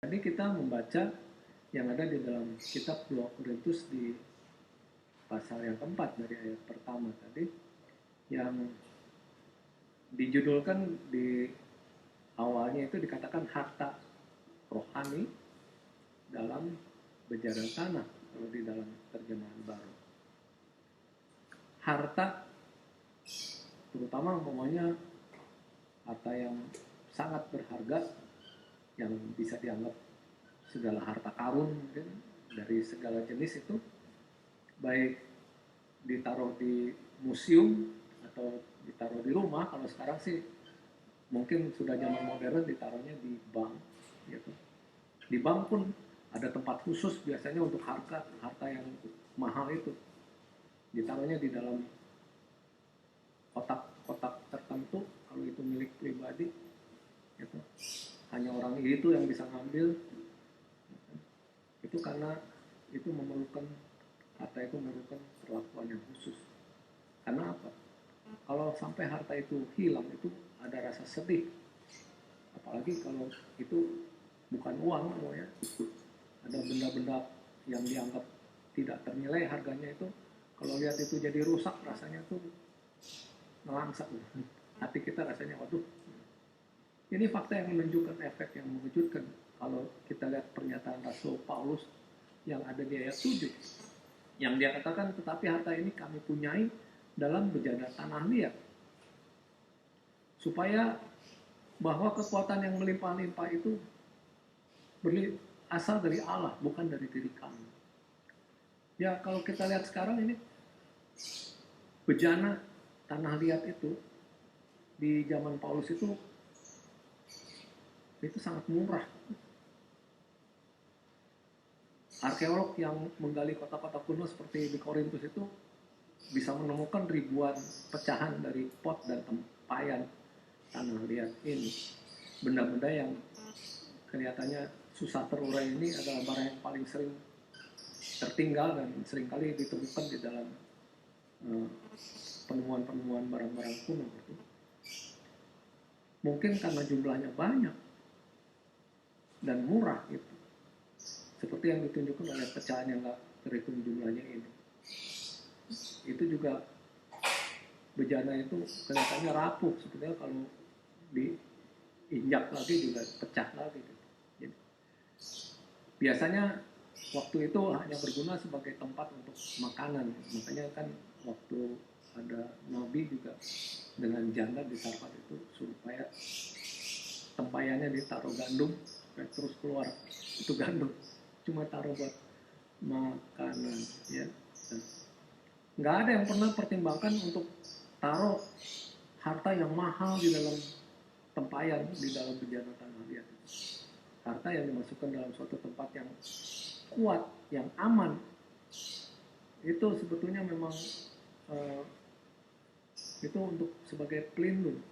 Tadi kita membaca yang ada di dalam kitab 2 Korintus di pasal yang keempat dari ayat pertama tadi, yang dijudulkan di awalnya itu dikatakan harta rohani dalam bejana tanah, kalau di dalam terjemahan baru. Harta, terutama umpamanya harta yang sangat berharga, yang bisa dianggap segala harta karun mungkin dari segala jenis itu, baik ditaruh di museum atau ditaruh di rumah. Kalau sekarang sih mungkin sudah zaman modern, ditaruhnya di bank gitu. Di bank pun ada tempat khusus biasanya untuk harta yang mahal itu, ditaruhnya di dalam kotak-kotak tertentu. Kalau itu milik pribadi gitu, hanya orang itu yang bisa ngambil. Itu karena itu memerlukan, harta itu memerlukan perlakuan yang khusus. Karena apa? Kalau sampai harta itu hilang, itu ada rasa sedih. Apalagi kalau itu bukan uang namanya, ada benda-benda yang dianggap tidak ternilai harganya itu, kalau lihat itu jadi rusak, rasanya tuh ngelangsak. Hati kita rasanya, waduh. Ini fakta yang menunjukkan efek yang mengejutkan. Kalau kita lihat pernyataan Rasul Paulus yang ada di ayat 7, yang dia katakan, tetapi harta ini kami punyai dalam bejana tanah liat, supaya bahwa kekuatan yang melimpah-limpah itu asal dari Allah, bukan dari diri kami. Ya, kalau kita lihat sekarang ini, bejana tanah liat itu di zaman Paulus itu sangat murah. Arkeolog yang menggali kota-kota kuno seperti di Korintus itu bisa menemukan ribuan pecahan dari pot dan tempayan tanah liat ini. Benda-benda yang kelihatannya susah terurai ini adalah barang yang paling sering tertinggal dan seringkali ditemukan di dalam penemuan-penemuan barang-barang kuno. Mungkin karena jumlahnya banyak dan murah itu, seperti yang ditunjukkan oleh pecahan yang gak terhitung jumlahnya ini. Itu juga bejana itu kelihatannya rapuh, sebetulnya kalau diinjak lagi juga pecah lagi gitu. Jadi, biasanya waktu itu hanya berguna sebagai tempat untuk makanan. Makanya kan waktu ada nabi juga dengan janda di Sarfat itu, supaya tempayannya ditaruh gandum supaya terus keluar itu gandum, cuma taruh buat makanan ya. Nggak ada yang pernah pertimbangkan untuk taruh harta yang mahal di dalam tempayan, di dalam bejana tanah liat. Harta yang dimasukkan dalam suatu tempat yang kuat, yang aman, itu sebetulnya memang itu untuk sebagai pelindung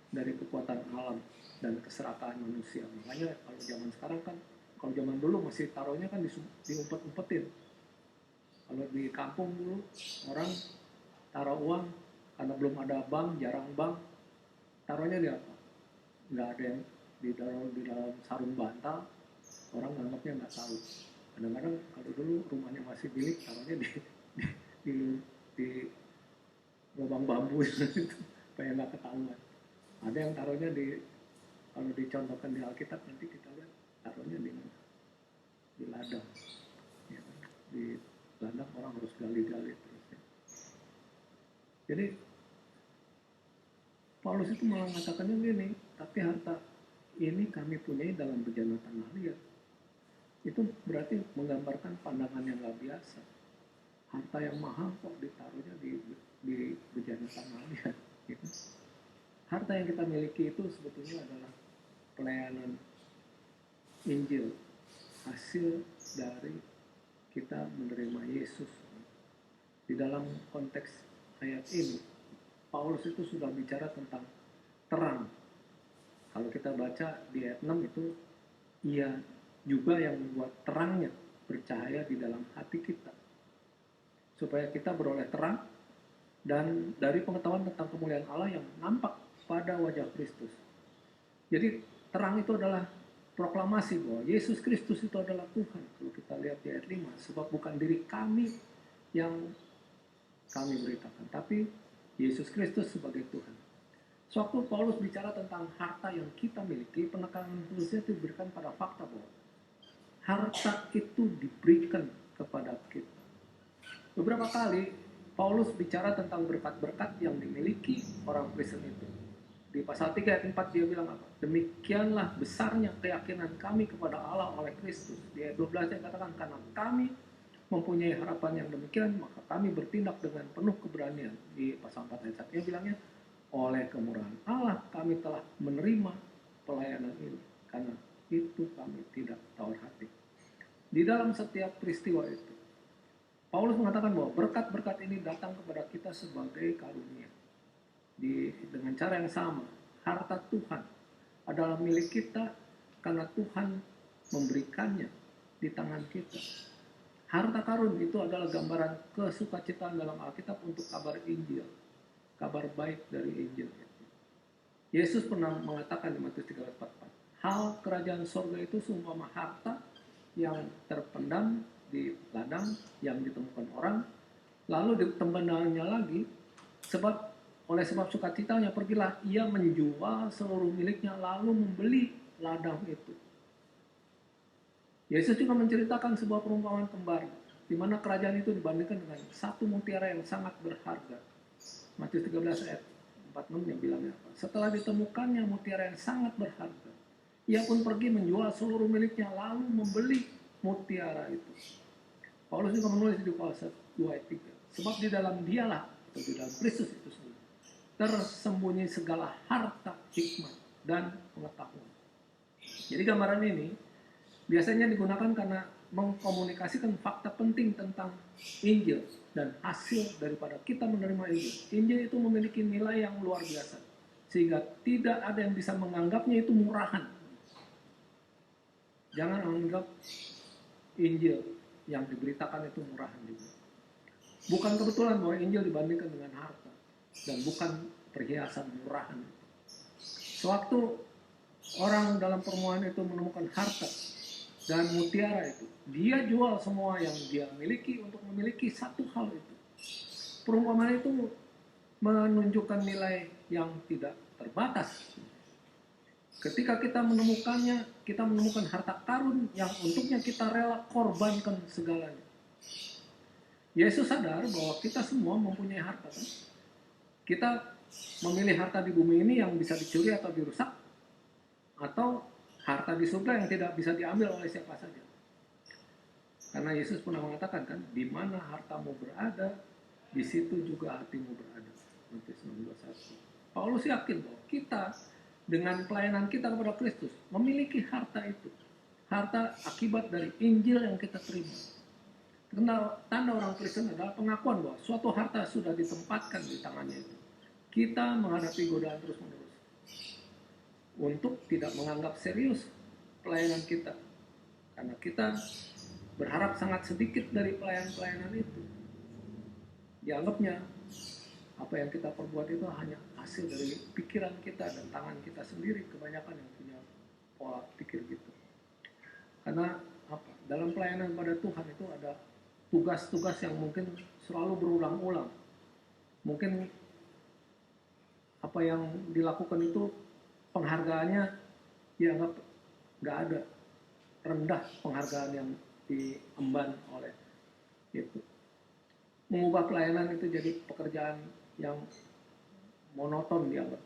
dari kekuatan alam dan keserakahan manusia. Makanya kalau zaman sekarang kan, kalau zaman dulu masih taruhnya kan diumpet-umpetin. Kalau di kampung dulu orang taruh uang karena belum ada bank, jarang bank, taruhnya di apa? Nggak ada yang di dalam sarung bantal, orang nganggapnya nggak tahu. Kadang-kadang kalau dulu rumahnya masih bilik, taruhnya di lubang bambu itu supaya nggak ketahuan. Ada yang taruhnya kalau dicontohkan di Alkitab nanti kita lihat, taruhnya di ladang. Ya, di ladang orang harus gali-gali terus. Ya. Jadi Paulus itu malah mengatakannya gini, tapi harta ini kami punyai dalam bejana tanah liat. Itu berarti menggambarkan pandangan yang nggak biasa. Harta yang mahal kok ditaruhnya di bejana tanah liat. Gitu. Harta yang kita miliki itu sebetulnya adalah pelayanan Injil, hasil dari kita menerima Yesus. Di dalam konteks ayat ini, Paulus itu sudah bicara tentang terang. Kalau kita baca di ayat 6 itu, ia juga yang membuat terangnya bercahaya di dalam hati kita, supaya kita beroleh terang dan dari pengetahuan tentang kemuliaan Allah yang nampak pada wajah Kristus. Jadi terang itu adalah proklamasi bahwa Yesus Kristus itu adalah Tuhan. Kalau kita lihat di ayat 5, sebab bukan diri kami yang kami beritakan, tapi Yesus Kristus sebagai Tuhan. Sewaktu Paulus bicara tentang harta yang kita miliki, penekanan khususnya itu diberikan pada fakta bahwa harta itu diberikan kepada kita. Beberapa kali Paulus bicara tentang berkat-berkat yang dimiliki orang Kristen itu. Di pasal 3 ayat 4 dia bilang apa? Demikianlah besarnya keyakinan kami kepada Allah oleh Kristus. Di ayat 12 dia katakan, karena kami mempunyai harapan yang demikian, maka kami bertindak dengan penuh keberanian. Di pasal 4 ayat 1 dia bilangnya, oleh kemurahan Allah kami telah menerima pelayanan ini, karena itu kami tidak tawar hati. Di dalam setiap peristiwa itu, Paulus mengatakan bahwa berkat-berkat ini datang kepada kita sebagai karunia. Dengan cara yang sama, harta Tuhan adalah milik kita karena Tuhan memberikannya di tangan kita. Harta karun itu adalah gambaran kesukacitaan dalam Alkitab untuk kabar Injil, kabar baik dari Injil itu. Yesus pernah mengatakan di Matius 13:44, hal kerajaan sorga itu seumpama harta yang terpendam di ladang yang ditemukan orang, lalu ditempatkannya lagi, oleh sebab sukacitanya pergilah ia menjual seluruh miliknya lalu membeli ladang itu. Yesus juga menceritakan sebuah perumpamaan kembar, di mana kerajaan itu dibandingkan dengan satu mutiara yang sangat berharga. Matius 13 ayat 46 yang bilangnya apa? Setelah ditemukannya mutiara yang sangat berharga, ia pun pergi menjual seluruh miliknya lalu membeli mutiara itu. Paulus juga menulis di Kolose 2 ayat 3, sebab di dalam dialah, atau di dalam Kristus itu sendiri, tersembunyi segala harta, hikmat, dan pengetahuan. Jadi gambaran ini biasanya digunakan karena mengkomunikasikan fakta penting tentang Injil dan hasil daripada kita menerima Injil. Injil itu memiliki nilai yang luar biasa, sehingga tidak ada yang bisa menganggapnya itu murahan. Jangan anggap Injil yang diberitakan itu murahan juga. Bukan kebetulan bahwa Injil dibandingkan dengan harta, dan bukan perhiasan murahan. Sewaktu orang dalam permohonan itu menemukan harta dan mutiara itu, dia jual semua yang dia miliki untuk memiliki satu hal itu. Perumpamaan itu menunjukkan nilai yang tidak terbatas. Ketika kita menemukannya, kita menemukan harta karun yang untuknya kita rela korbankan segalanya. Yesus sadar bahwa kita semua mempunyai harta, kan? Kita memilih harta di bumi ini yang bisa dicuri atau dirusak, atau harta di surga yang tidak bisa diambil oleh siapa saja. Karena Yesus pernah mengatakan, kan, di mana hartamu berada, di situ juga hatimu berada. Matius 16:1. Paulus yakin bahwa kita dengan pelayanan kita kepada Kristus memiliki harta itu, harta akibat dari Injil yang kita terima. Tanda orang Kristen adalah pengakuan bahwa suatu harta sudah ditempatkan di tangannya itu. Kita menghadapi godaan terus-menerus untuk tidak menganggap serius pelayanan kita, karena kita berharap sangat sedikit dari pelayanan itu. Dianggapnya apa yang kita perbuat itu hanya hasil dari pikiran kita dan tangan kita sendiri. Kebanyakan yang punya pola pikir gitu. Karena apa? Dalam pelayanan pada Tuhan itu ada tugas-tugas yang mungkin selalu berulang-ulang. Mungkin apa yang dilakukan itu penghargaannya dianggap nggak ada, rendah penghargaan yang diemban oleh itu. Mengubah pelayanan itu jadi pekerjaan yang monoton dianggap.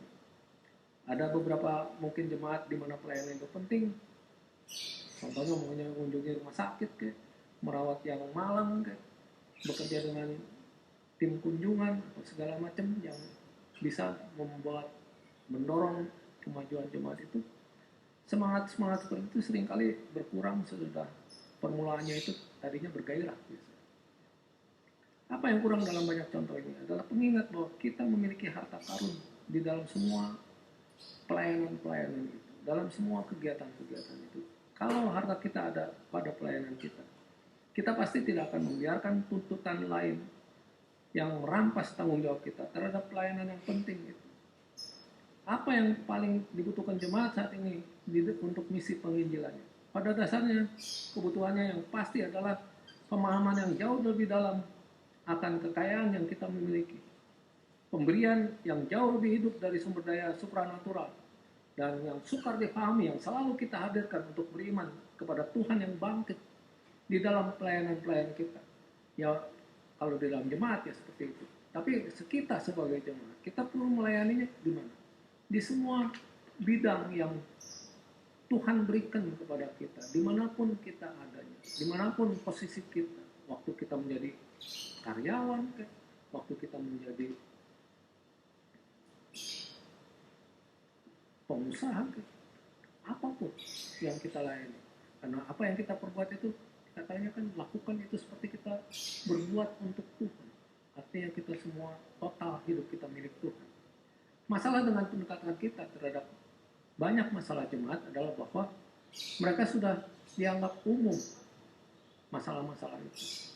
Ada beberapa mungkin jemaat di mana pelayanan itu penting. Contohnya mengunjungi rumah sakit, kayak merawat yang malang, kayak bekerja dengan tim kunjungan atau segala macam yang bisa mendorong kemajuan jemaat itu. Semangat seperti itu seringkali berkurang sesudah permulaannya itu tadinya bergairah. Apa yang kurang dalam banyak contoh ini adalah pengingat bahwa kita memiliki harta karun di dalam semua pelayanan-pelayanan itu, dalam semua kegiatan-kegiatan itu. Kalau harta kita ada pada pelayanan kita, kita pasti tidak akan membiarkan tuntutan lain yang merampas tanggung jawab kita terhadap pelayanan yang penting itu. Apa yang paling dibutuhkan jemaat saat ini untuk misi penginjilannya. Pada dasarnya kebutuhannya yang pasti adalah pemahaman yang jauh lebih dalam akan kekayaan yang kita miliki, pemberian yang jauh lebih hidup dari sumber daya supranatural, dan yang sukar dipahami yang selalu kita hadirkan untuk beriman kepada Tuhan yang bangkit di dalam pelayanan-pelayanan kita. Ya, kalau di dalam jemaat ya seperti itu. Tapi kita sebagai jemaat, kita perlu melayaninya di mana? Di semua bidang yang Tuhan berikan kepada kita, dimanapun kita adanya, dimanapun posisi kita, waktu kita menjadi karyawan, waktu kita menjadi pengusaha, apapun yang kita layani. Karena apa yang kita perbuat itu, katanya kan lakukan itu seperti kita berbuat untuk Tuhan. Artinya kita semua total hidup kita milik Tuhan. Masalah dengan pendekatan kita terhadap banyak masalah jemaat adalah bahwa mereka sudah dianggap umum masalah-masalah itu.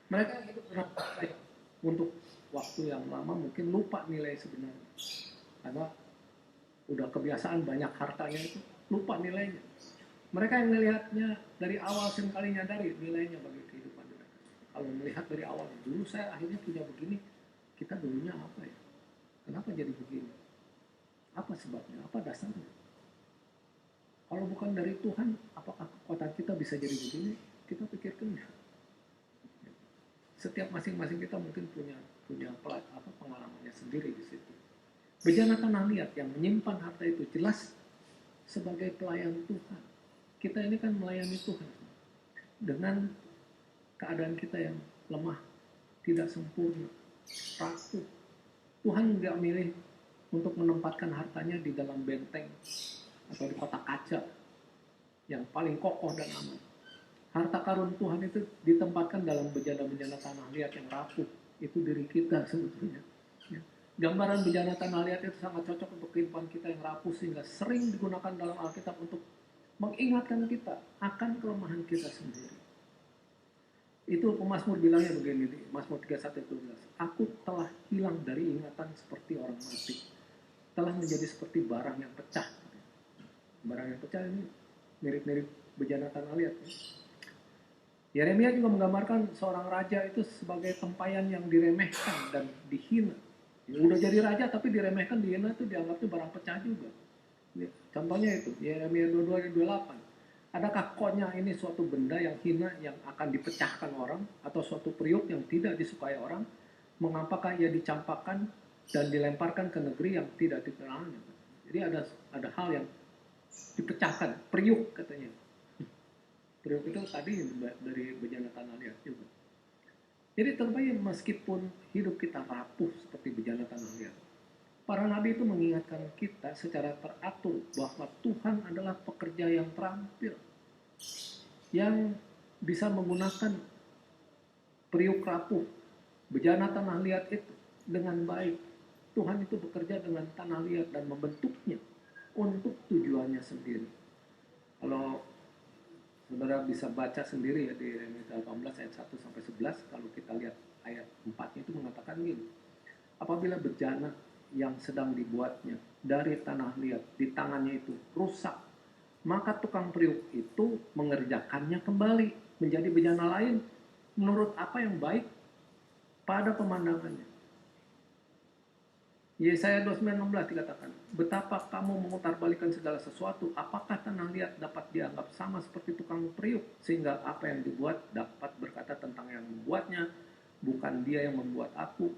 Mereka hidup dengan baik untuk waktu yang lama, mungkin lupa nilai sebenarnya. Karena udah kebiasaan banyak hartanya itu, lupa nilainya. Mereka yang melihatnya dari awal seringkali nyadari nilainya bagi kehidupan mereka. Kalau melihat dari awal, dulu saya akhirnya punya begini, kita dulunya apa ya? Kenapa jadi begini? Apa sebabnya? Apa dasarnya? Kalau bukan dari Tuhan, apakah kekuatan kita bisa jadi begini? Kita pikirkan ya. Setiap masing-masing kita mungkin punya pengalamannya sendiri di situ. Bejana tanah liat yang menyimpan harta itu jelas sebagai pelayan Tuhan. Kita ini kan melayani Tuhan dengan keadaan kita yang lemah, tidak sempurna, rapuh. Tuhan nggak milih untuk menempatkan hartanya di dalam benteng atau di kotak kaca yang paling kokoh dan aman. Harta karun Tuhan itu ditempatkan dalam bejana-bejana tanah liat yang rapuh. Itu diri kita sebetulnya. Ya. Gambaran bejana tanah liat itu sangat cocok untuk kehidupan kita yang rapuh, sehingga sering digunakan dalam Alkitab untuk mengingatkan kita akan kelemahan kita sendiri. Itu pemazmur bilangnya begini di Mazmur 31:12. Aku telah hilang dari ingatan seperti orang mati, telah menjadi seperti barang yang pecah. Barang yang pecah ini mirip-mirip bejana tanah liat. Yeremia juga menggambarkan seorang raja itu sebagai tempayan yang diremehkan dan dihina. Ya, udah jadi raja tapi diremehkan, dihina, itu dianggapnya barang pecah juga. Ya, contohnya itu Yeremia 22:28. Adakah konya ini suatu benda yang hina yang akan dipecahkan orang, atau suatu periuk yang tidak disukai orang? Mengapakah ia dicampakkan dan dilemparkan ke negeri yang tidak dikenalnya? Jadi ada hal yang dipecahkan, periuk katanya. Periuk itu tadi dari bejana tanah liat juga. Jadi terbaik meskipun hidup kita rapuh seperti bejana tanah liat, para nabi itu mengingatkan kita secara teratur bahwa Tuhan adalah pekerja yang terampil, yang bisa menggunakan periuk rapuh, bejana tanah liat itu dengan baik. Tuhan itu bekerja dengan tanah liat dan membentuknya untuk tujuannya sendiri. Kalau saudara bisa baca sendiri ya di Yeremia 18 ayat 1-11, kalau kita lihat ayat 4-nya itu mengatakan gini. Apabila bejana yang sedang dibuatnya dari tanah liat di tangannya itu rusak, maka tukang periuk itu mengerjakannya kembali menjadi bejana lain menurut apa yang baik pada pemandangannya. Yesaya 29:16 dikatakan, betapa kamu memutarbalikkan segala sesuatu, apakah tanah liat dapat dianggap sama seperti tukang periuk, sehingga apa yang dibuat dapat berkata tentang yang membuatnya, bukan dia yang membuat aku,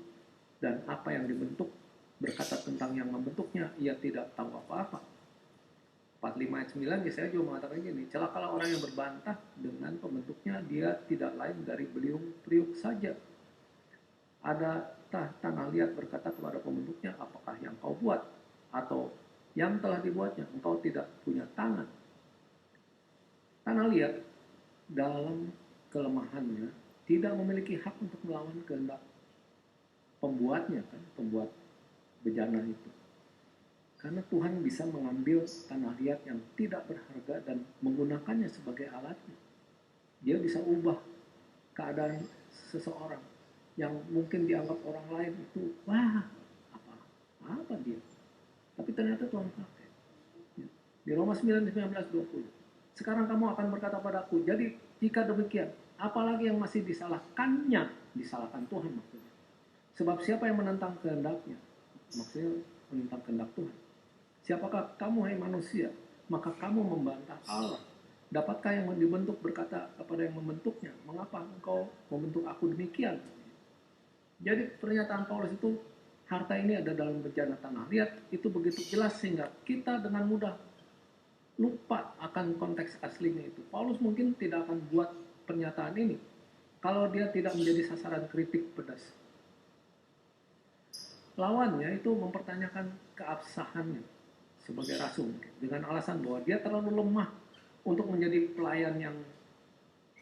dan apa yang dibentuk berkata tentang yang membentuknya, ia tidak tahu apa-apa. 45 ayat 9 Yesaya juga mengatakan gini, celakalah orang yang berbantah dengan pembentuknya, dia tidak lain dari beliung periuk saja. Ada tanah liat berkata kepada pembentuknya, apakah yang kau buat? Atau yang telah dibuatnya, engkau tidak punya tangan. Tanah liat dalam kelemahannya tidak memiliki hak untuk melawan kehendak pembuatnya, kan, pembuat bejana itu. Karena Tuhan bisa mengambil tanah liat yang tidak berharga dan menggunakannya sebagai alatnya. Dia bisa ubah keadaan seseorang yang mungkin dianggap orang lain itu, wah, apa dia. Tapi ternyata Tuhan pakai. Di Roma 9:19-20. Sekarang kamu akan berkata padaku, jadi jika demikian, apalagi yang masih disalahkannya, disalahkan Tuhan maksudnya. Sebab siapa yang menentang kehendaknya? Maksudnya menentang kehendak Tuhan. Siapakah kamu, hai manusia? Maka kamu membantah Allah. Dapatkah yang dibentuk berkata kepada yang membentuknya, mengapa engkau membentuk aku demikian? Jadi pernyataan Paulus itu, harta ini ada dalam bejana tanah liat, itu begitu jelas sehingga kita dengan mudah lupa akan konteks aslinya itu. Paulus mungkin tidak akan buat pernyataan ini kalau dia tidak menjadi sasaran kritik pedas. Lawannya itu mempertanyakan keabsahannya sebagai rasul dengan alasan bahwa dia terlalu lemah untuk menjadi pelayan yang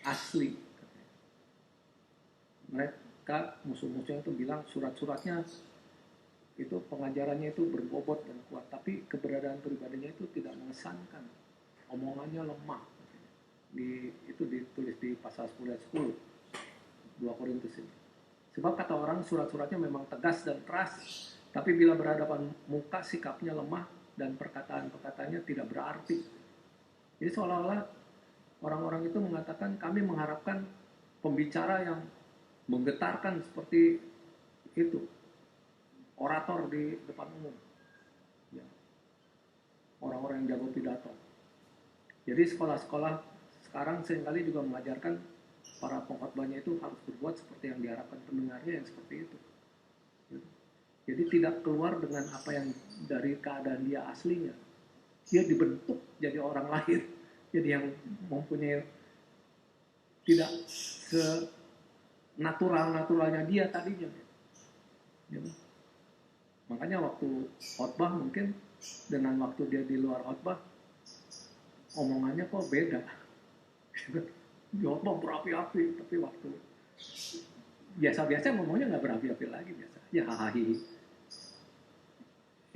asli. Mereka musuh-musuhnya itu bilang surat-suratnya itu pengajarannya itu berbobot dan kuat, tapi keberadaan pribadinya itu tidak mengesankan, omongannya lemah. Itu ditulis di pasal 10 ayat 10 2 Korintus ini. Sebab kata orang surat-suratnya memang tegas dan keras, tapi bila berhadapan muka sikapnya lemah dan perkataan-perkataannya tidak berarti. Jadi seolah-olah orang-orang itu mengatakan kami mengharapkan pembicara yang menggetarkan seperti itu, orator di depan umum, ya. Orang-orang yang jago pidato. Jadi sekolah-sekolah sekarang seringkali juga mengajarkan para pengkhotbahnya itu harus berbuat seperti yang diharapkan pendengarnya yang seperti itu. Jadi tidak keluar dengan apa yang dari keadaan dia aslinya. Dia dibentuk jadi orang lain, jadi yang mempunyai tidak senatural-naturalnya dia tadinya. Ya. Makanya waktu khotbah mungkin dengan waktu dia di luar khotbah, omongannya kok beda. Di khotbah berapi-api, tapi waktu biasa-biasa ngomongnya nggak berapi-api lagi biasa. Ya hahaha.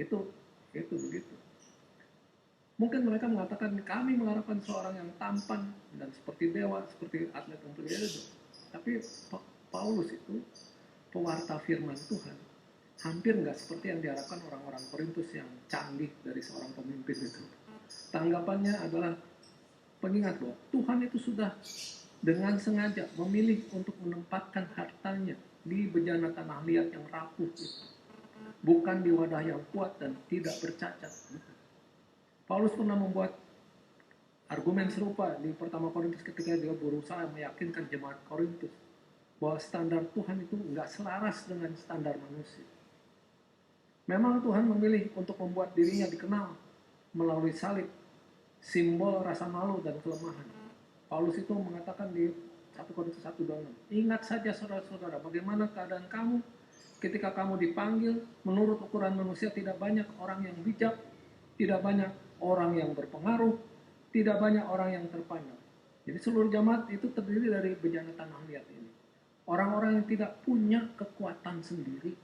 Itu begitu. Mungkin mereka mengatakan kami mengharapkan seorang yang tampan dan seperti dewa, seperti atlet Olimpiade. Tapi Paulus itu pewarta firman Tuhan, hampir nggak seperti yang diharapkan orang-orang Korintus yang canggih dari seorang pemimpin itu. Tanggapannya adalah pengingat bahwa Tuhan itu sudah dengan sengaja memilih untuk menempatkan hartanya di bejana tanah liat yang rapuh itu, bukan di wadah yang kuat dan tidak bercacat. Paulus pernah membuat argumen serupa di pertama Korintus ketika dia berusaha meyakinkan jemaat Korintus bahwa standar Tuhan itu nggak selaras dengan standar manusia. Memang Tuhan memilih untuk membuat dirinya dikenal melalui salib, simbol rasa malu dan kelemahan. Paulus itu mengatakan di 1 Korintus 1:26, ingat saja saudara-saudara bagaimana keadaan kamu ketika kamu dipanggil menurut ukuran manusia. Tidak banyak orang yang bijak, tidak banyak orang yang berpengaruh, tidak banyak orang yang terpandang. Jadi seluruh jemaat itu terdiri dari bejana tanah liat ini. Orang-orang yang tidak punya kekuatan sendiri.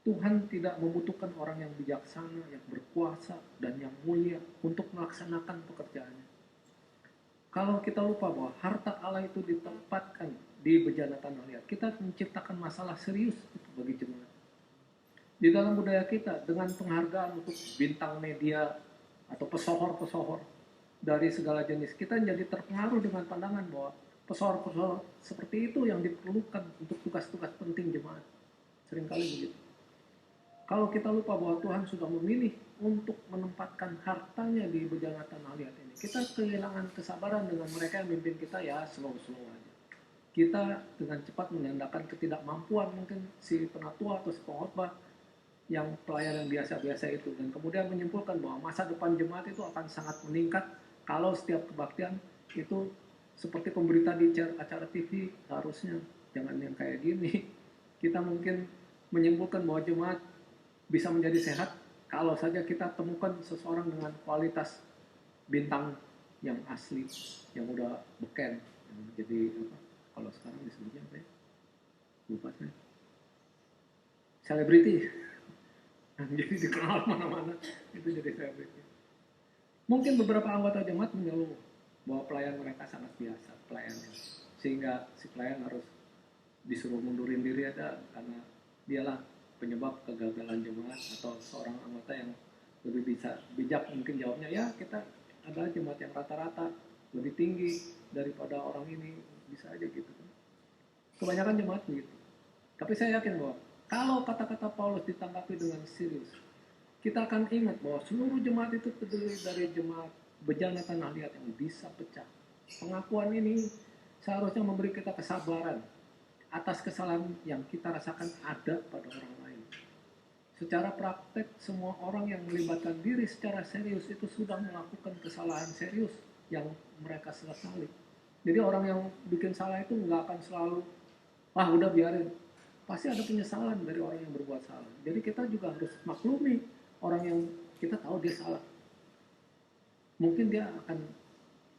Tuhan tidak membutuhkan orang yang bijaksana, yang berkuasa, dan yang mulia untuk melaksanakan pekerjaannya. Kalau kita lupa bahwa harta Allah itu ditempatkan di bejana tanah liat, kita menciptakan masalah serius bagi jemaat. Di dalam budaya kita, dengan penghargaan untuk bintang media atau pesohor-pesohor dari segala jenis, kita jadi terpengaruh dengan pandangan bahwa pesohor-pesohor seperti itu yang diperlukan untuk tugas-tugas penting jemaat. Seringkali begitu. Kalau kita lupa bahwa Tuhan sudah memilih untuk menempatkan hartanya di bejana tanah liat ini, kita kehilangan kesabaran dengan mereka yang memimpin kita, ya slow-slow aja. Kita dengan cepat menandakan ketidakmampuan mungkin si penatua atau si pengkhotbah yang pelayanan biasa-biasa itu, dan kemudian menyimpulkan bahwa masa depan jemaat itu akan sangat meningkat kalau setiap kebaktian itu seperti pemberita di acara TV. Harusnya jangan yang kayak gini. Kita mungkin menyimpulkan bahwa jemaat bisa menjadi sehat kalau saja kita temukan seseorang dengan kualitas bintang yang asli, yang udah beken, yang jadi apa? Kalau sekarang disebutnya apa ya? Lupa saya. Selebriti. Jadi dikenal mana-mana, itu jadi selebriti. Mungkin beberapa anggota jemaat mengeluh bahwa pelayan mereka sangat biasa pelayannya, sehingga si pelayan harus disuruh mundurin diri aja karena dialah penyebab kegagalan jemaat, atau seorang anggota yang lebih bisa bijak mungkin jawabnya, ya kita adalah jemaat yang rata-rata lebih tinggi daripada orang ini, bisa aja gitu kan. Kebanyakan jemaat begitu. Tapi saya yakin bahwa kalau kata-kata Paulus ditanggapi dengan serius, kita akan ingat bahwa seluruh jemaat itu terdiri dari jemaat bejana tanah liat yang bisa pecah. Pengakuan ini seharusnya memberi kita kesabaran atas kesalahan yang kita rasakan ada pada orang lain. Secara praktek, semua orang yang melibatkan diri secara serius itu sudah melakukan kesalahan serius yang mereka sesali. Jadi orang yang bikin salah itu nggak akan selalu, udah biarin. Pasti ada penyesalan dari orang yang berbuat salah. Jadi kita juga harus maklumi orang yang kita tahu dia salah. Mungkin dia akan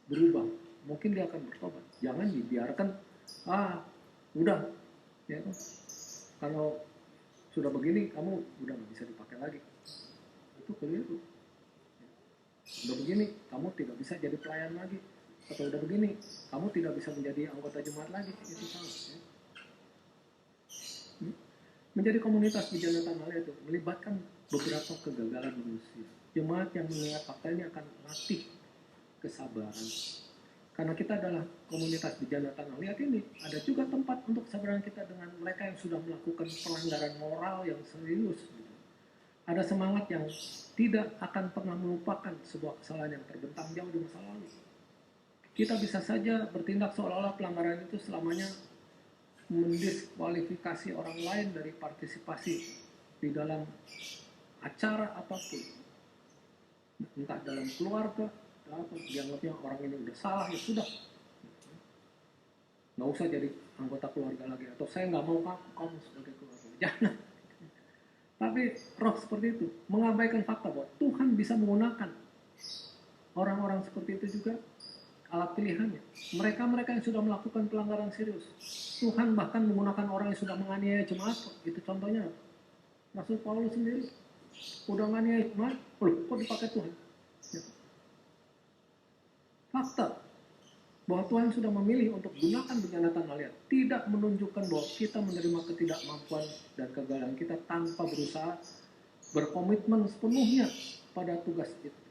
berubah, mungkin dia akan bertobat. Jangan dibiarkan, udah, ya kan? Kalau sudah begini, kamu udah nggak bisa dipakai lagi. Itu keliru. Udah begini, kamu tidak bisa jadi pelayan lagi. Atau udah begini, kamu tidak bisa menjadi anggota jemaat lagi. Itu salah. Ya. Menjadi komunitas bejana tanah liat itu melibatkan beberapa kegagalan manusia. Jemaat yang mengingat fakta ini akan latih kesabaran. Karena kita adalah komunitas bejana tanah liat ini, ada juga tempat untuk kesabaran kita dengan mereka yang sudah melakukan pelanggaran moral yang serius. Ada semangat yang tidak akan pernah melupakan sebuah kesalahan yang terbentang jauh di masa lalu. Kita bisa saja bertindak seolah-olah pelanggaran itu selamanya mendiskualifikasi orang lain dari partisipasi di dalam acara apapun, entah dalam keluarga, dianggapnya orang ini udah salah, ya sudah, nggak usah jadi anggota keluarga lagi, atau saya nggak mau kamu sebagai keluarga, jangan. Tapi roh seperti itu mengabaikan fakta bahwa Tuhan bisa menggunakan orang-orang seperti itu juga alat pilihannya. Mereka yang sudah melakukan pelanggaran serius, Tuhan bahkan menggunakan orang yang sudah menganiaya jemaat. Itu contohnya Rasul Paulus sendiri udah menganiaya jemaat, kok dipakai Tuhan? Fakta bahwa Tuhan sudah memilih untuk gunakan bejana tanah liat tidak menunjukkan bahwa kita menerima ketidakmampuan dan kegagalan kita tanpa berusaha berkomitmen sepenuhnya pada tugas itu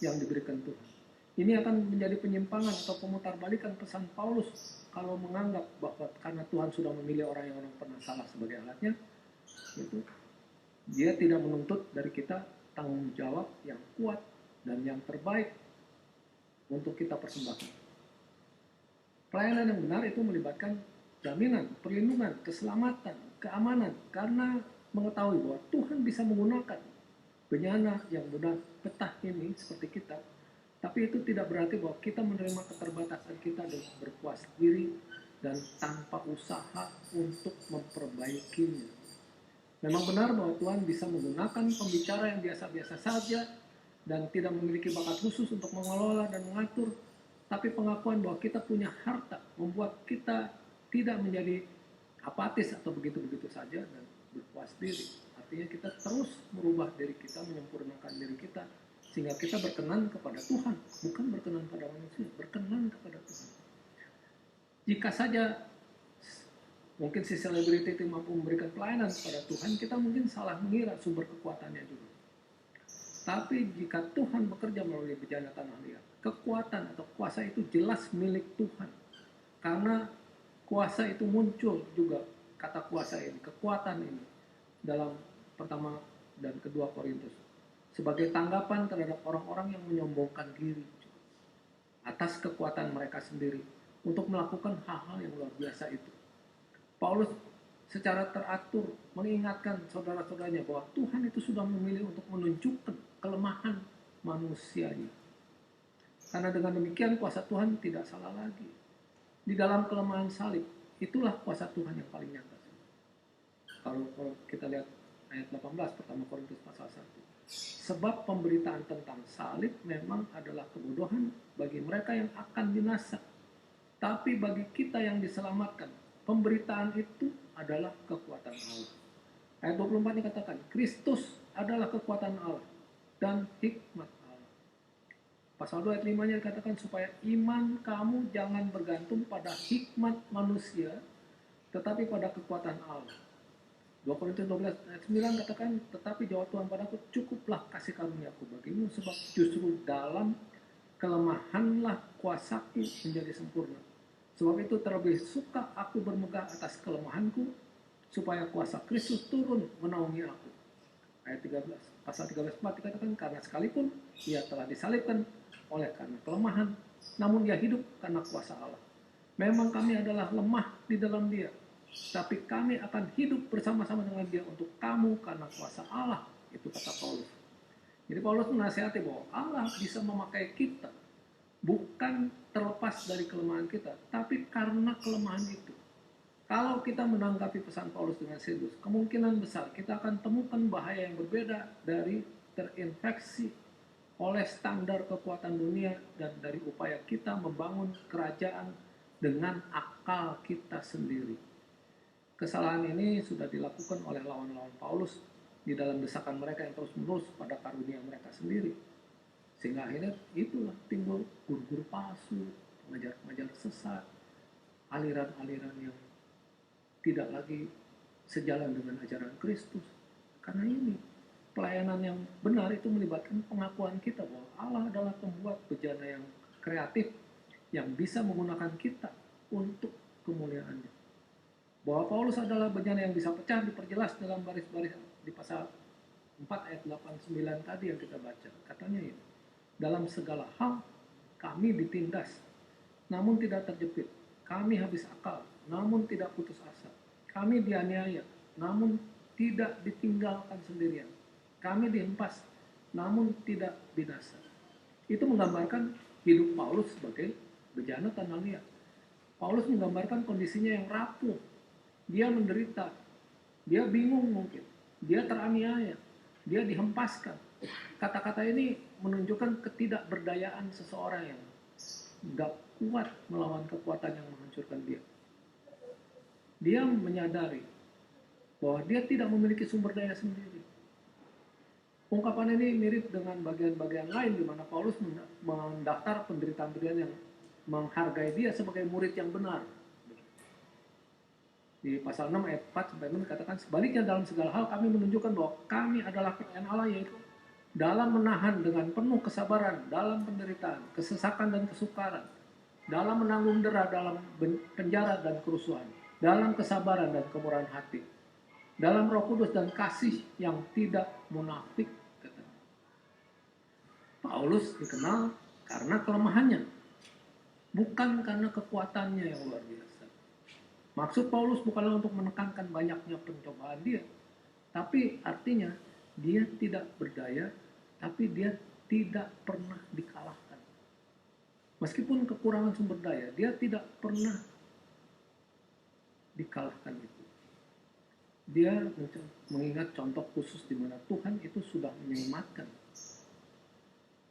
yang diberikan Tuhan. Ini akan menjadi penyimpangan atau pemutarbalikan pesan Paulus kalau menganggap bahwa karena Tuhan sudah memilih orang yang pernah salah sebagai alatnya, itu dia tidak menuntut dari kita tanggung jawab yang kuat dan yang terbaik untuk kita persembahkan. Pelayanan yang benar itu melibatkan jaminan, perlindungan, keselamatan, keamanan, karena mengetahui bahwa Tuhan bisa menggunakan bejana yang mudah petah ini seperti kita. Tapi itu tidak berarti bahwa kita menerima keterbatasan kita dengan berpuas diri dan tanpa usaha untuk memperbaikinya. Memang benar bahwa Tuhan bisa menggunakan pembicara yang biasa-biasa saja dan tidak memiliki bakat khusus untuk mengelola dan mengatur. Tapi pengakuan bahwa kita punya harta membuat kita tidak menjadi apatis atau begitu-begitu saja dan berpuas diri. Artinya kita terus merubah diri kita, menyempurnakan diri kita, sehingga kita berkenan kepada Tuhan, bukan berkenan pada manusia, berkenan kepada Tuhan. Jika saja mungkin si selebriti itu mampu memberikan pelayanan kepada Tuhan, kita mungkin salah mengira sumber kekuatannya juga. Tapi jika Tuhan bekerja melalui bejana tanah liat, kekuatan atau kuasa itu jelas milik Tuhan. Karena kuasa itu muncul juga, kata kuasa ini, kekuatan ini, dalam pertama dan kedua Korintus, sebagai tanggapan terhadap orang-orang yang menyombongkan diri atas kekuatan mereka sendiri untuk melakukan hal-hal yang luar biasa itu. Paulus secara teratur mengingatkan saudara-saudaranya bahwa Tuhan itu sudah memilih untuk menunjukkan kelemahan manusianya. Karena dengan demikian kuasa Tuhan tidak salah lagi. Di dalam kelemahan salib, itulah kuasa Tuhan yang paling nyata. Kalau kita lihat ayat 18 pertama Korintus pasal 1. Sebab pemberitaan tentang salib memang adalah kebodohan bagi mereka yang akan binasa. Tapi bagi kita yang diselamatkan, pemberitaan itu adalah kekuatan Allah. Ayat 24 dikatakan, Kristus adalah kekuatan Allah dan hikmat Allah. Pasal 2 ayat 5-nya dikatakan supaya iman kamu jangan bergantung pada hikmat manusia, tetapi pada kekuatan Allah. 2 Korintus 12 ayat 9 katakan, tetapi jawab Tuhan padaku, cukuplah kasih karuniaku bagimu, sebab justru dalam kelemahanlah kuasaku menjadi sempurna. Sebab itu terlebih suka aku bermegah atas kelemahanku, supaya kuasa Kristus turun menaungi aku. Ayat 13, pasal 13:4 dikatakan, karena sekalipun ia telah disalibkan oleh karena kelemahan, namun dia hidup karena kuasa Allah. Memang kami adalah lemah di dalam dia, tapi kami akan hidup bersama-sama dengan dia untuk kamu karena kuasa Allah. Itu kata Paulus. Jadi Paulus menasihati bahwa Allah bisa memakai kita bukan terlepas dari kelemahan kita, tapi karena kelemahan itu. Kalau kita menanggapi pesan Paulus dengan serius, kemungkinan besar kita akan temukan bahaya yang berbeda dari terinfeksi oleh standar kekuatan dunia dan dari upaya kita membangun kerajaan dengan akal kita sendiri. Kesalahan ini sudah dilakukan oleh lawan-lawan Paulus di dalam desakan mereka yang terus-menerus pada karunia mereka sendiri. Sehingga akhirnya itulah timbul guru-guru palsu, pengajar-pengajar sesat, aliran-aliran yang tidak lagi sejalan dengan ajaran Kristus. Karena ini pelayanan yang benar itu melibatkan pengakuan kita bahwa Allah adalah pembuat bejana yang kreatif yang bisa menggunakan kita untuk kemuliaannya. Bahwa Paulus adalah bejana yang bisa pecah diperjelas dalam baris-baris di pasal 4 ayat 8-9 tadi yang kita baca. Katanya ini, dalam segala hal kami ditindas, namun tidak terjepit. Kami habis akal, namun tidak putus asa. Kami dianiaya, namun tidak ditinggalkan sendirian. Kami dihempas, namun tidak binasa. Itu menggambarkan hidup Paulus sebagai bejana tanah liat. Paulus menggambarkan kondisinya yang rapuh. Dia menderita, dia bingung mungkin, dia teraniaya, dia dihempaskan. Kata-kata ini menunjukkan ketidakberdayaan seseorang yang gak kuat melawan kekuatan yang menghancurkan dia. Dia menyadari bahwa dia tidak memiliki sumber daya sendiri. Ungkapan ini mirip dengan bagian-bagian lain di mana Paulus mendaftar penderitaan-penderitaan yang menghargai dia sebagai murid yang benar. Di pasal 6 ayat 4-6 katakan, sebaliknya dalam segala hal kami menunjukkan bahwa kami adalah kerajaan Allah, yaitu dalam menahan dengan penuh kesabaran dalam penderitaan, kesesakan dan kesukaran, dalam menanggung dera dalam penjara dan kerusuhan, dalam kesabaran dan kemurahan hati, dalam Roh Kudus dan kasih yang tidak munafik. Paulus dikenal karena kelemahannya, bukan karena kekuatannya yang luar biasa. Maksud Paulus bukanlah untuk menekankan banyaknya pencobaan dia, tapi artinya dia tidak berdaya, tapi dia tidak pernah dikalahkan. Meskipun kekurangan sumber daya, dia tidak pernah dikalahkan itu. Dia mengingat contoh khusus di mana Tuhan itu sudah menyelamatkan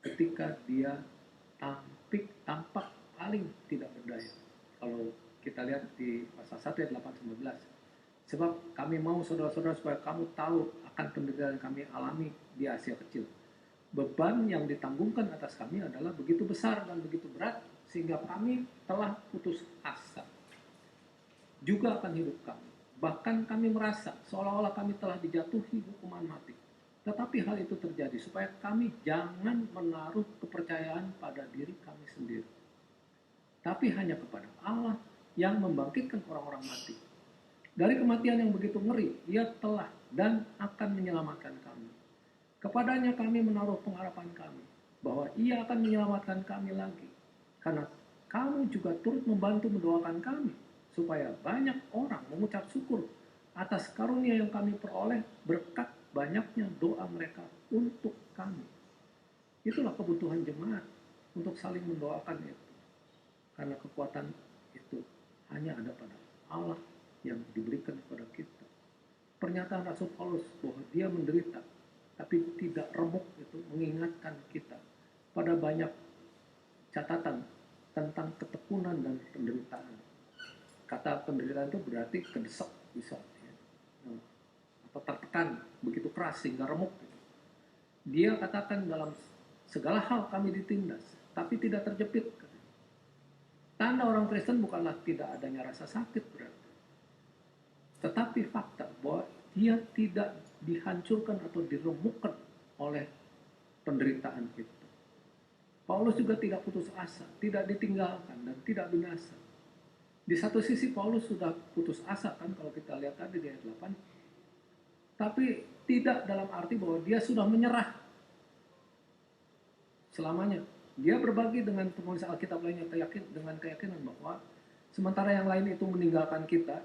ketika dia tampak paling tidak berdaya. Kalau kita lihat di pasal 1 ayat 8-11. Sebab kami mau saudara-saudara supaya kamu tahu akan penderitaan yang kami alami di Asia Kecil. Beban yang ditanggungkan atas kami adalah begitu besar dan begitu berat sehingga kami telah putus asa juga akan hidup kami. Bahkan kami merasa seolah-olah kami telah dijatuhi hukuman mati. Tetapi hal itu terjadi supaya kami jangan menaruh kepercayaan pada diri kami sendiri, tapi hanya kepada Allah yang membangkitkan orang-orang mati. Dari kematian yang begitu ngeri, Ia telah dan akan menyelamatkan kami. Kepadanya kami menaruh pengharapan kami bahwa Ia akan menyelamatkan kami lagi, karena kamu juga turut membantu mendoakan kami supaya banyak orang mengucap syukur atas karunia yang kami peroleh berkat banyaknya doa mereka untuk kami. Itulah kebutuhan jemaat untuk saling mendoakan itu. Karena kekuatan itu hanya ada pada Allah yang diberikan kepada kita. Pernyataan Rasul Paulus bahwa dia menderita tapi tidak remuk itu mengingatkan kita pada banyak catatan tentang ketekunan dan penderitaan. Kata penderitaan itu berarti kedesak bisa, ya. Atau tertekan begitu keras sehingga remuk. Gitu. Dia katakan dalam segala hal kami ditindas, tapi tidak terjepit. Tanda orang Kristen bukanlah tidak adanya rasa sakit berarti, tetapi fakta bahwa dia tidak dihancurkan atau diremukkan oleh penderitaan itu. Paulus juga tidak putus asa, tidak ditinggalkan dan tidak binasa. Di satu sisi Paulus sudah putus asa kan kalau kita lihat tadi di ayat 8. Tapi tidak dalam arti bahwa dia sudah menyerah selamanya. Dia berbagi dengan penulis Alkitab lainnya dengan keyakinan bahwa sementara yang lain itu meninggalkan kita,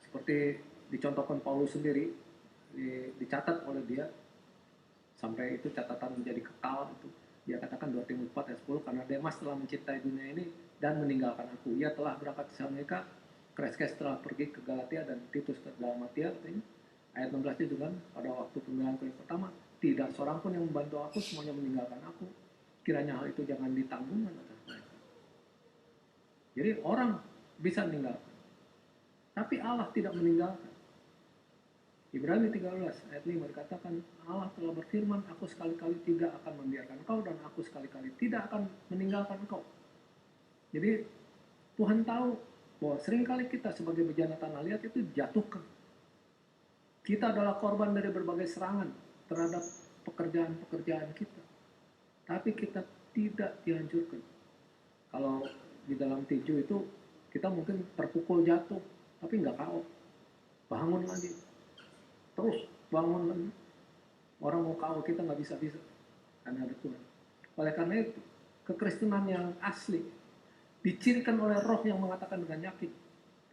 seperti dicontohkan Paulus sendiri, dicatat oleh dia, sampai itu catatan menjadi kekal itu. Dia katakan 2 Timotius 4 ayat 10, karena Demas telah mencintai dunia ini dan meninggalkan aku. Ia telah berangkat ke Salonika, Kreskes telah pergi ke Galatia, dan Titus ke Dalmatia. Ayat 16 itu kan, pada waktu pemilihanku yang pertama, tidak seorang pun yang membantu aku, semuanya meninggalkan aku. Kiranya hal itu jangan ditanggung atas mereka. Jadi orang bisa meninggalkan, tapi Allah tidak meninggalkan. Ibrani 13 ayat 5 dikatakan, Allah telah berfirman, aku sekali-kali tidak akan membiarkan engkau, dan aku sekali-kali tidak akan meninggalkan engkau. Jadi Tuhan tahu bahwa seringkali kita sebagai bejana tanah liat itu dijatuhkan. Kita adalah korban dari berbagai serangan terhadap pekerjaan-pekerjaan kita. Tapi kita tidak dihancurkan. Kalau di dalam tinju itu kita mungkin terpukul jatuh, tapi nggak KO. Bangun lagi. Terus bangun lagi. Orang mau KO kita nggak bisa-bisa karena ada Tuhan. Oleh karena itu, kekristenan yang asli dicirikan oleh roh yang mengatakan dengan yakin,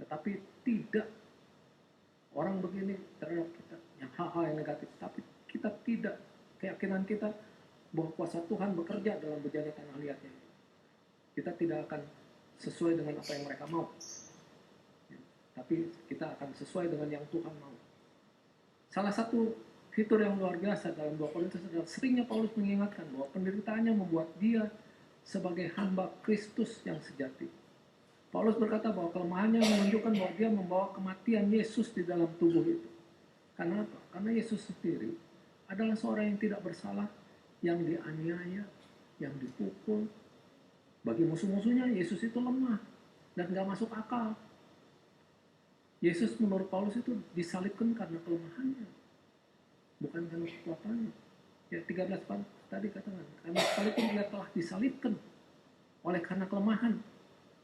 tetapi tidak orang begini terhadap kita yang hal-hal yang negatif, tapi kita tidak, keyakinan kita bahwa kuasa Tuhan bekerja dalam bejana tanah liatnya. Kita tidak akan sesuai dengan apa yang mereka mau, tapi kita akan sesuai dengan yang Tuhan mau. Salah satu fitur yang luar biasa dalam 2 Korintus adalah seringnya Paulus mengingatkan bahwa penderitaannya membuat dia sebagai hamba Kristus yang sejati. Paulus berkata bahwa kelemahannya menunjukkan bahwa dia membawa kematian Yesus di dalam tubuh itu. Karena apa? Karena Yesus sendiri adalah seorang yang tidak bersalah, yang dianiaya, yang dipukul. Bagi musuh-musuhnya, Yesus itu lemah dan gak masuk akal. Yesus menurut Paulus itu disalibkan karena kelemahannya, bukan karena kekuatannya. Ya 13 tadi katakan, karena sekalipun dia telah disalibkan oleh karena kelemahan.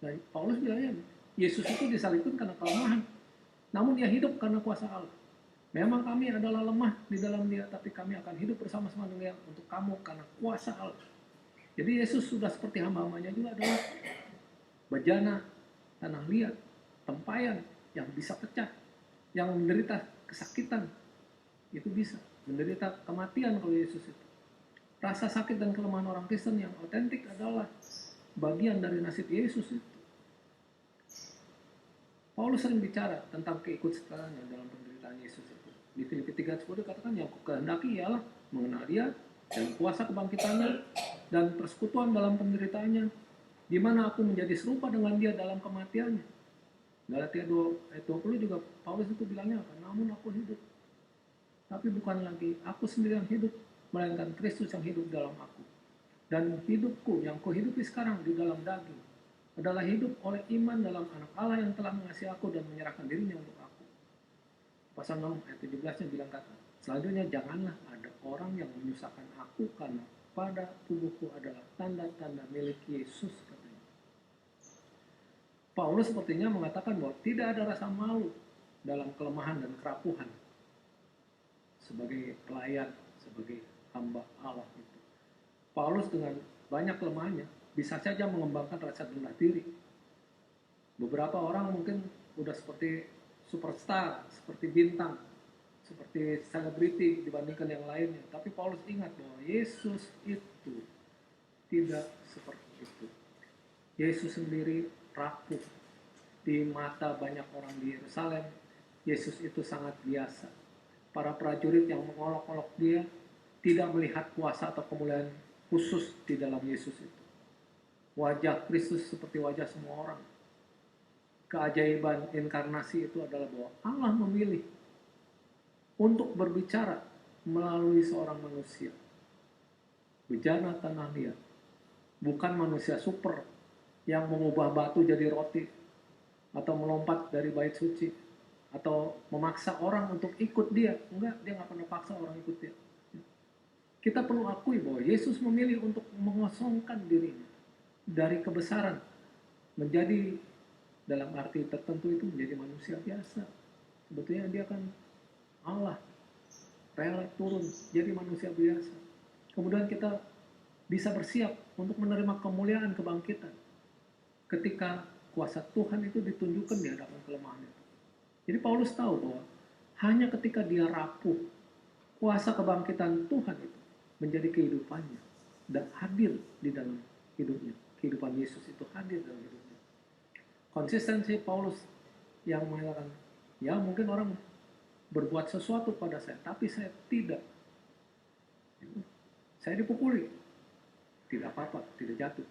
Dan Paulus bilang, Yesus itu disalibkan karena kelemahan, namun dia hidup karena kuasa Allah. Memang kami adalah lemah di dalam dia, tapi kami akan hidup bersama-sama dengan dia untuk kamu karena kuasa Allah. Jadi Yesus sudah seperti hamba-hambanya juga adalah bejana tanah liat, tempayan yang bisa pecah, yang menderita kesakitan, itu bisa menderita kematian kalau Yesus itu. Rasa sakit dan kelemahan orang Kristen yang otentik adalah bagian dari nasib Yesus itu. Paulus sering bicara tentang keikutsertaannya dalam penderitaan Yesus itu. Di Filipi 3:10 dikatakan, yang kukehendaki ialah mengenal dia dan kuasa kebangkitannya dan persekutuan dalam penderitaannya, di mana aku menjadi serupa dengan dia dalam kematiannya. Galatia 2 ayat 20 juga Paulus itu bilangnya apa? Namun aku hidup, tapi bukan lagi aku sendiri yang hidup, melainkan Kristus yang hidup dalam aku. Dan hidupku yang kuhidupi sekarang di dalam daging adalah hidup oleh iman dalam Anak Allah yang telah mengasihi aku dan menyerahkan dirinya untuk aku. Pasal 6 ayat 17-nya bilang kata, selanjutnya janganlah ada orang yang menyusahkan aku, karena pada tubuhku adalah tanda-tanda milik Yesus, katanya. Paulus sepertinya mengatakan bahwa tidak ada rasa malu dalam kelemahan dan kerapuhan sebagai pelayan, sebagai hamba Allah itu. Paulus dengan banyak kelemahannya bisa saja mengembangkan rasa rendah diri. Beberapa orang mungkin udah seperti superstar, seperti bintang, seperti selebriti dibandingkan yang lainnya. Tapi Paulus ingat bahwa Yesus itu tidak seperti itu. Yesus sendiri rapuh. Di mata banyak orang di Yerusalem, Yesus itu sangat biasa. Para prajurit yang mengolok-olok dia tidak melihat kuasa atau kemuliaan khusus di dalam Yesus itu. Wajah Kristus seperti wajah semua orang. Keajaiban inkarnasi itu adalah bahwa Allah memilih untuk berbicara melalui seorang manusia. Bejana tanah liat, bukan manusia super yang mengubah batu jadi roti, atau melompat dari bait suci, atau memaksa orang untuk ikut dia. Enggak, dia nggak pernah paksa orang ikut dia. Kita perlu akui bahwa Yesus memilih untuk mengosongkan dirinya dari kebesaran menjadi, dalam arti tertentu itu, menjadi manusia biasa. Sebetulnya dia kan Allah, rela turun jadi manusia biasa. Kemudian kita bisa bersiap untuk menerima kemuliaan kebangkitan ketika kuasa Tuhan itu ditunjukkan di hadapan kelemahan itu. Jadi Paulus tahu bahwa hanya ketika dia rapuh, kuasa kebangkitan Tuhan itu menjadi kehidupannya dan hadir di dalam hidupnya. Kehidupan Yesus itu hadir dalam hidupnya. Konsistensi Paulus yang mengatakan, ya mungkin orang berbuat sesuatu pada saya, tapi saya tidak. Saya dipukuli, tidak apa-apa, tidak jatuh.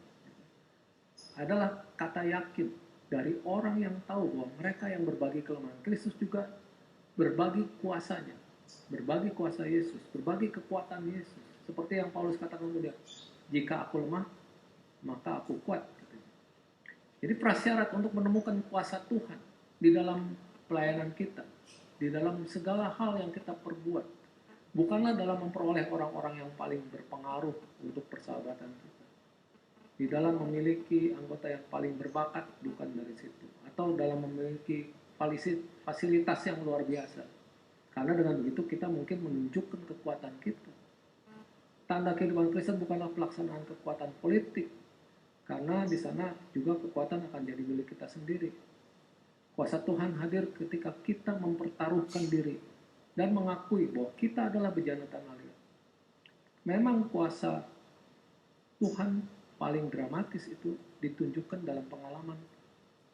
Adalah kata yakin dari orang yang tahu bahwa mereka yang berbagi kelemahan, Kristus juga berbagi kuasanya, berbagi kuasa Yesus, berbagi kekuatan Yesus. Seperti yang Paulus katakan kemudian, jika aku lemah, maka aku kuat. Jadi prasyarat untuk menemukan kuasa Tuhan di dalam pelayanan kita, di dalam segala hal yang kita perbuat, bukanlah dalam memperoleh orang-orang yang paling berpengaruh untuk persahabatan kita, di dalam memiliki anggota yang paling berbakat, bukan dari situ, atau dalam memiliki fasilitas yang luar biasa. Karena dengan begitu kita mungkin menunjukkan kekuatan kita. Tanda kehidupan Kristen bukanlah pelaksanaan kekuatan politik, karena di sana juga kekuatan akan jadi milik kita sendiri. Kuasa Tuhan hadir ketika kita mempertaruhkan diri dan mengakui bahwa kita adalah bejana tanah liat. Memang kuasa Tuhan paling dramatis itu ditunjukkan dalam pengalaman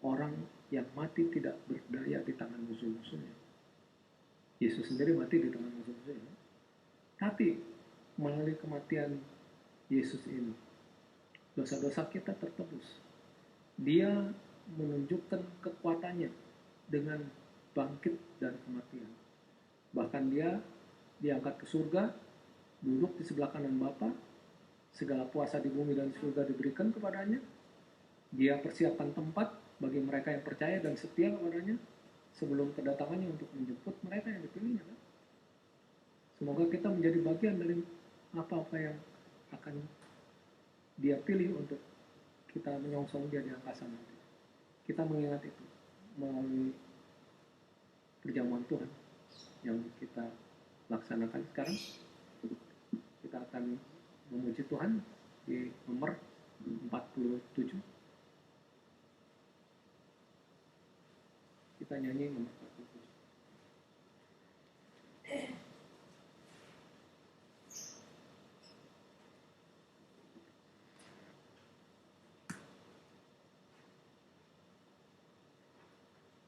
orang yang mati tidak berdaya di tangan musuh-musuhnya. Yesus sendiri mati di tangan musuh-musuhnya. Tapi melalui kematian Yesus ini, dosa-dosa kita tertebus. Dia menunjukkan kekuatannya dengan bangkit dari kematian. Bahkan dia diangkat ke surga, duduk di sebelah kanan Bapa, segala kuasa di bumi dan surga diberikan kepadanya. Dia persiapkan tempat bagi mereka yang percaya dan setia kepadanya sebelum kedatangannya untuk menjemput mereka yang dipilihnya. Semoga kita menjadi bagian dari apa-apa yang akan dia pilih untuk kita menyongsong dia di angkasa nanti. Kita mengingat itu melalui perjamuan Tuhan yang kita laksanakan sekarang. Kita akan memuji Tuhan di nomor 47. Kita nyanyi nomor